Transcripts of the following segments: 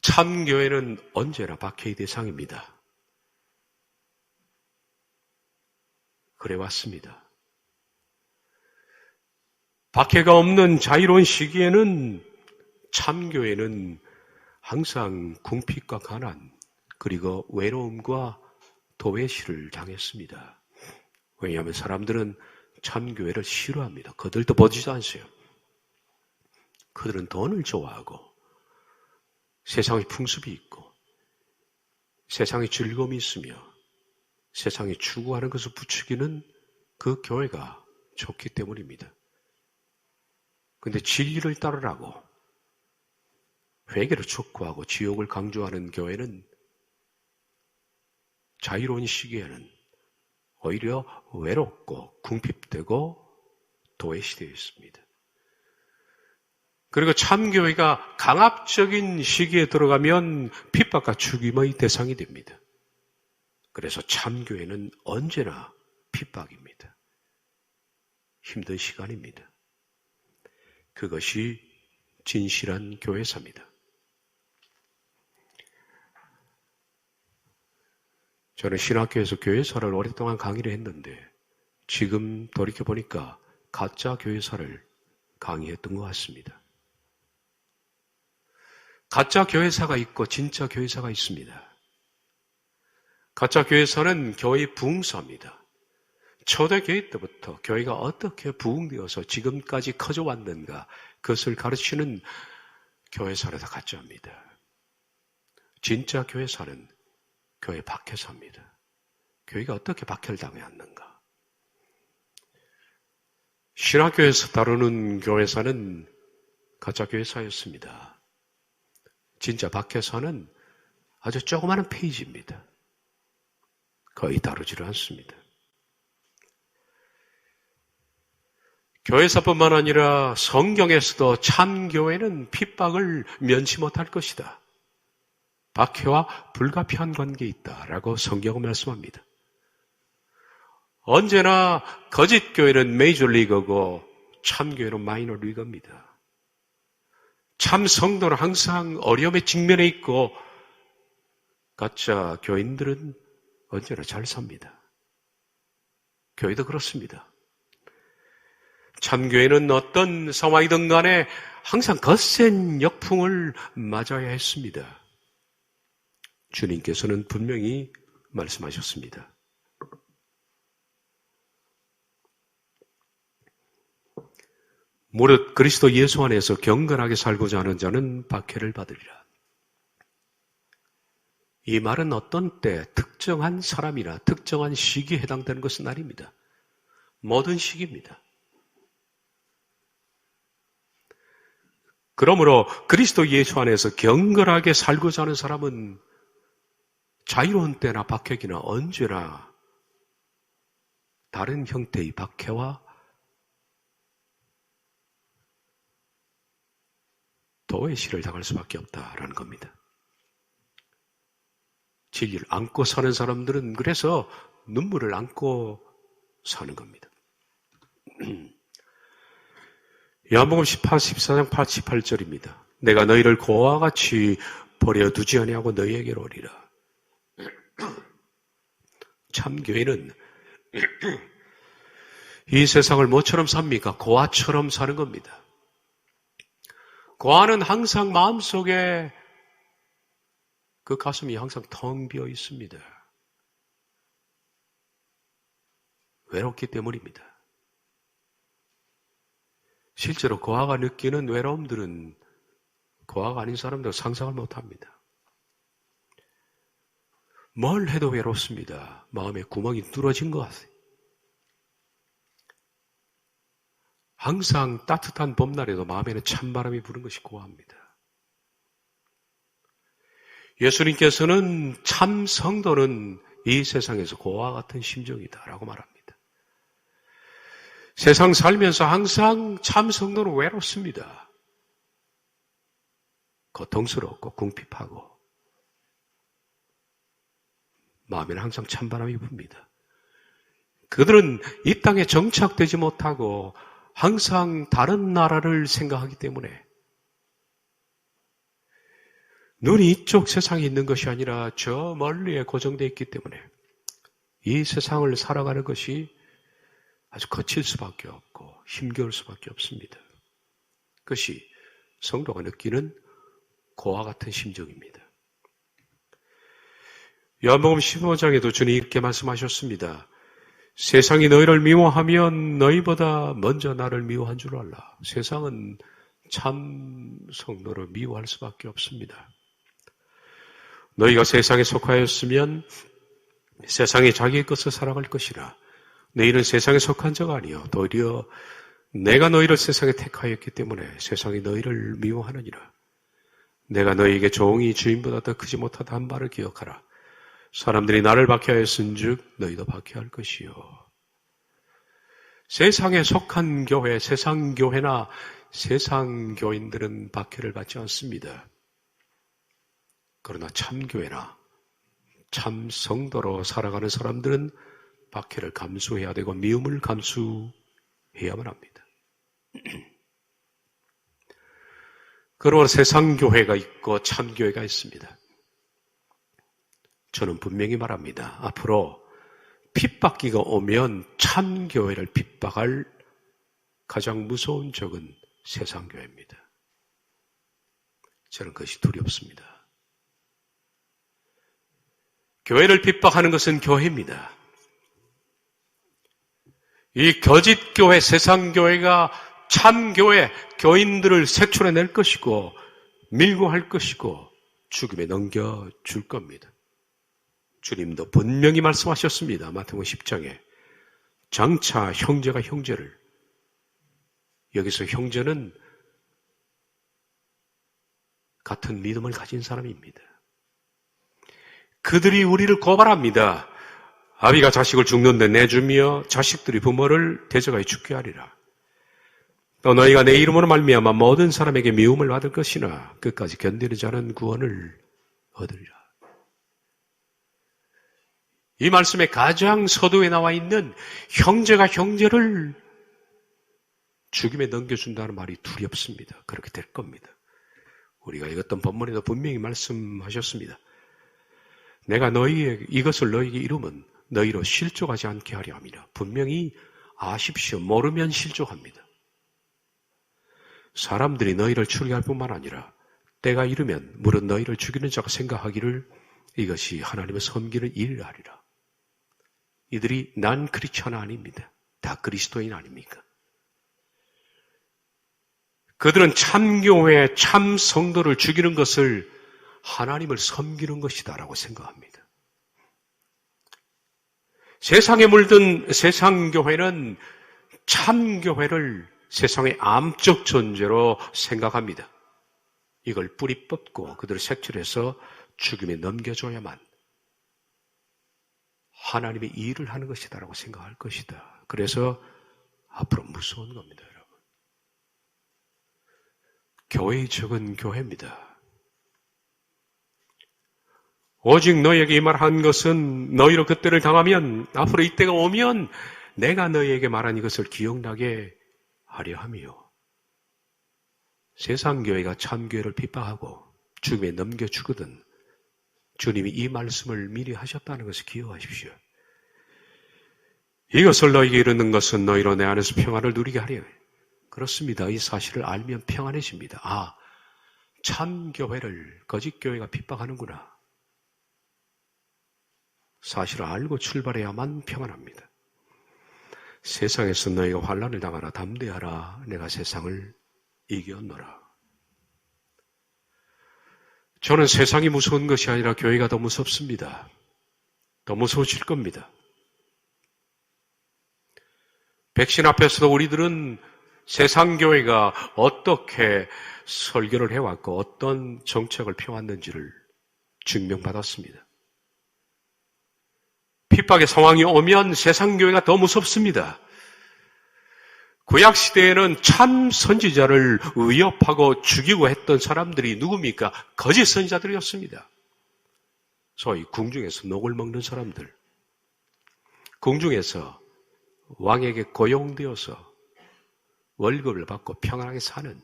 참교회는 언제나 박해의 대상입니다. 그래왔습니다. 박해가 없는 자유로운 시기에는 참교회는 항상 궁핍과 가난, 그리고 외로움과 도외시를 당했습니다. 왜냐하면 사람들은 참교회를 싫어합니다. 그들도 보지도 않으세요. 그들은 돈을 좋아하고 세상의 풍습이 있고 세상의 즐거움이 있으며 세상이 추구하는 것을 부추기는 그 교회가 좋기 때문입니다. 그런데 진리를 따르라고 회개를 촉구하고 지옥을 강조하는 교회는 자유로운 시기에는 오히려 외롭고 궁핍되고 도외시되어 있습니다. 그리고 참교회가 강압적인 시기에 들어가면 핍박과 죽임의 대상이 됩니다. 그래서 참교회는 언제나 핍박입니다. 힘든 시간입니다. 그것이 진실한 교회사입니다. 저는 신학교에서 교회사를 오랫동안 강의를 했는데 지금 돌이켜보니까 가짜 교회사를 강의했던 것 같습니다. 가짜 교회사가 있고 진짜 교회사가 있습니다. 가짜 교회사는 교회의 부흥사입니다. 초대교회 때부터 교회가 어떻게 부흥되어서 지금까지 커져왔는가 그것을 가르치는 교회사를 다 가짜입니다. 진짜 교회사는 교회 박해사입니다. 교회가 어떻게 박해를 당해왔는가. 신학교에서 다루는 교회사는 가짜 교회사였습니다. 진짜 박해사는 아주 조그마한 페이지입니다. 거의 다루지를 않습니다. 교회사뿐만 아니라 성경에서도 참교회는 핍박을 면치 못할 것이다. 박해와 불가피한 관계에 있다라고 성경은 말씀합니다. 언제나 거짓 교회는 메이저리거고 참교회는 마이너리거입니다. 참 성도는 항상 어려움에 직면해 있고 가짜 교인들은 언제나 잘 삽니다. 교회도 그렇습니다. 참교회는 어떤 상황이든 간에 항상 거센 역풍을 맞아야 했습니다. 주님께서는 분명히 말씀하셨습니다. 무릇 그리스도 예수 안에서 경건하게 살고자 하는 자는 박해를 받으리라. 이 말은 어떤 때 특정한 사람이나 특정한 시기에 해당되는 것은 아닙니다. 모든 시기입니다. 그러므로 그리스도 예수 안에서 경건하게 살고자 하는 사람은 자유로운 때나 박해기나 언제나 다른 형태의 박해와 도외시를 당할 수밖에 없다라는 겁니다. 진리를 안고 사는 사람들은 그래서 눈물을 안고 사는 겁니다. 요한복음 14장 88절입니다. 내가 너희를 고와 같이 버려두지 아니하고 너희에게로 오리라. 참교회는 이 세상을 뭐처럼 삽니까? 고아처럼 사는 겁니다. 고아는 항상 마음속에 그 가슴이 항상 텅 비어 있습니다. 외롭기 때문입니다. 실제로 고아가 느끼는 외로움들은 고아가 아닌 사람들은 상상을 못합니다. 뭘 해도 외롭습니다. 마음에 구멍이 뚫어진 것 같아요. 항상 따뜻한 봄날에도 마음에는 찬바람이 부는 것이 고아입니다. 예수님께서는 참 성도는 이 세상에서 고아와 같은 심정이다라고 말합니다. 세상 살면서 항상 참 성도는 외롭습니다. 고통스럽고 궁핍하고 마음에는 항상 찬바람이 붑니다. 그들은 이 땅에 정착되지 못하고 항상 다른 나라를 생각하기 때문에 눈이 이쪽 세상에 있는 것이 아니라 저 멀리에 고정되어 있기 때문에 이 세상을 살아가는 것이 아주 거칠 수밖에 없고 힘겨울 수밖에 없습니다. 그것이 성도가 느끼는 고와 같은 심정입니다. 요한복음 15장에도 주님 이렇게 말씀하셨습니다. 세상이 너희를 미워하면 너희보다 먼저 나를 미워한 줄 알라. 세상은 참 성도를 미워할 수밖에 없습니다. 너희가 세상에 속하였으면 세상이 자기의 것을 살아갈 것이라. 너희는 세상에 속한 자가 아니요 도리어 내가 너희를 세상에 택하였기 때문에 세상이 너희를 미워하느니라. 내가 너희에게 종이 주인보다 더 크지 못하다 한 말을 기억하라. 사람들이 나를 박해하였은즉 너희도 박해할 것이요. 세상에 속한 교회, 세상 교회나 세상 교인들은 박해를 받지 않습니다. 그러나 참 교회나 참 성도로 살아가는 사람들은 박해를 감수해야 되고 미움을 감수해야만 합니다. 그러므로 세상 교회가 있고 참 교회가 있습니다. 저는 분명히 말합니다. 앞으로 핍박기가 오면 참 교회를 핍박할 가장 무서운 적은 세상 교회입니다. 저는 그것이 두렵습니다. 교회를 핍박하는 것은 교회입니다. 이 거짓 교회, 세상 교회가 참 교회, 교인들을 색출해낼 것이고 밀고 할 것이고 죽음에 넘겨줄 겁니다. 주님도 분명히 말씀하셨습니다. 마태복음 10장에 장차 형제가 형제를, 여기서 형제는 같은 믿음을 가진 사람입니다. 그들이 우리를 고발합니다. 아비가 자식을 죽는데 내주며 자식들이 부모를 대적하여 죽게 하리라. 또 너희가 내 이름으로 말미암아 모든 사람에게 미움을 받을 것이나 끝까지 견디는 자는 구원을 얻으리라. 이 말씀의 가장 서두에 나와 있는 형제가 형제를 죽임에 넘겨준다는 말이 두렵습니다. 그렇게 될 겁니다. 우리가 읽었던 본문에도 분명히 말씀하셨습니다. 내가 너희에게 이것을 너희에게 이루면 너희로 실족하지 않게 하려 함이라. 분명히 아십시오. 모르면 실족합니다. 사람들이 너희를 추리할 뿐만 아니라 때가 이르면 무릇 너희를 죽이는 자가 생각하기를 이것이 하나님을 섬기는 일을 하리라. 이들이 난 크리스천 아닙니다. 다 그리스도인 아닙니까? 그들은 참교회, 참 성도를 죽이는 것을 하나님을 섬기는 것이다라고 생각합니다. 세상에 물든 세상교회는 참교회를 세상의 암적 존재로 생각합니다. 이걸 뿌리 뽑고 그들을 색출해서 죽임에 넘겨줘야만 하나님의 일을 하는 것이다라고 생각할 것이다. 그래서 앞으로 무서운 겁니다, 여러분. 교회의 적은 교회입니다. 오직 너희에게 이 말한 것은 너희로 그때를 당하면 앞으로 이때가 오면 내가 너희에게 말한 이것을 기억나게 하려 함이요. 세상 교회가 참 교회를 핍박하고 죽임에 넘겨주거든 주님이 이 말씀을 미리 하셨다는 것을 기억하십시오. 이것을 너희에게 이르는 것은 너희로 내 안에서 평안을 누리게 하려. 그렇습니다. 이 사실을 알면 평안해집니다. 아, 참 교회를 거짓 교회가 핍박하는구나. 사실을 알고 출발해야만 평안합니다. 세상에서 너희가 환난을 당하라 담대하라. 내가 세상을 이겼노라. 저는 세상이 무서운 것이 아니라 교회가 더 무섭습니다. 더 무서워질 겁니다. 백신 앞에서도 우리들은 세상 교회가 어떻게 설교를 해왔고 어떤 정책을 펴왔는지를 증명받았습니다. 핍박의 상황이 오면 세상 교회가 더 무섭습니다. 구약시대에는 참 선지자를 위협하고 죽이고 했던 사람들이 누굽니까? 거짓 선지자들이었습니다. 소위 궁중에서 녹을 먹는 사람들, 궁중에서 왕에게 고용되어서 월급을 받고 평안하게 사는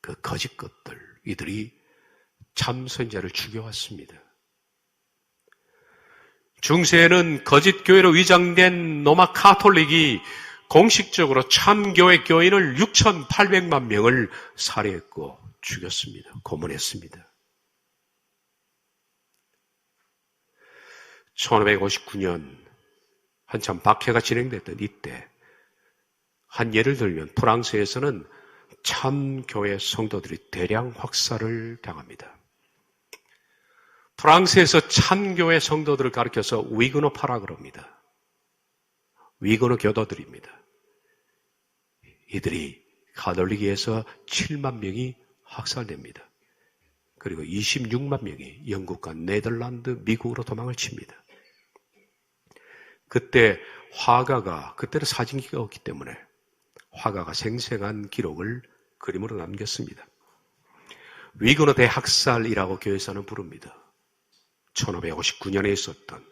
그 거짓 것들, 이들이 참 선지자를 죽여왔습니다. 중세에는 거짓 교회로 위장된 로마 카톨릭이 공식적으로 참교회 교인을 6,800만 명을 살해했고 죽였습니다. 고문했습니다. 1559년 한참 박해가 진행됐던 이때 한 예를 들면 프랑스에서는 참교회 성도들이 대량 확살을 당합니다. 프랑스에서 참교회 성도들을 가리켜서 위그노파라 그럽니다. 위그노 교도들입니다. 이들이 가톨릭에서 7만 명이 확살됩니다. 그리고 26만 명이 영국과 네덜란드, 미국으로 도망을 칩니다. 그때 화가가, 그때는 사진기가 없기 때문에 화가가 생생한 기록을 그림으로 남겼습니다. 위그노 대학살이라고 교회에서는 부릅니다. 1559년에 있었던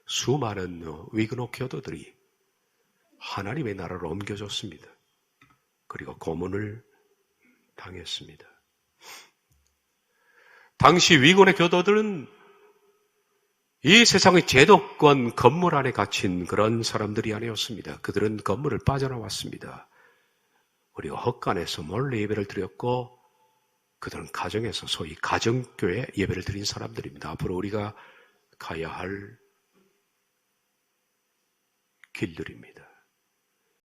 수많은 위그노 교도들이 하나님의 나라로 옮겨졌습니다. 그리고 고문을 당했습니다. 당시 위그노 교도들은 이 세상의 제도권 건물 안에 갇힌 그런 사람들이 아니었습니다. 그들은 건물을 빠져나왔습니다. 그리고 헛간에서 몰래 예배를 드렸고 그들은 가정에서 소위 가정교회 예배를 드린 사람들입니다. 앞으로 우리가 가야 할 길들입니다.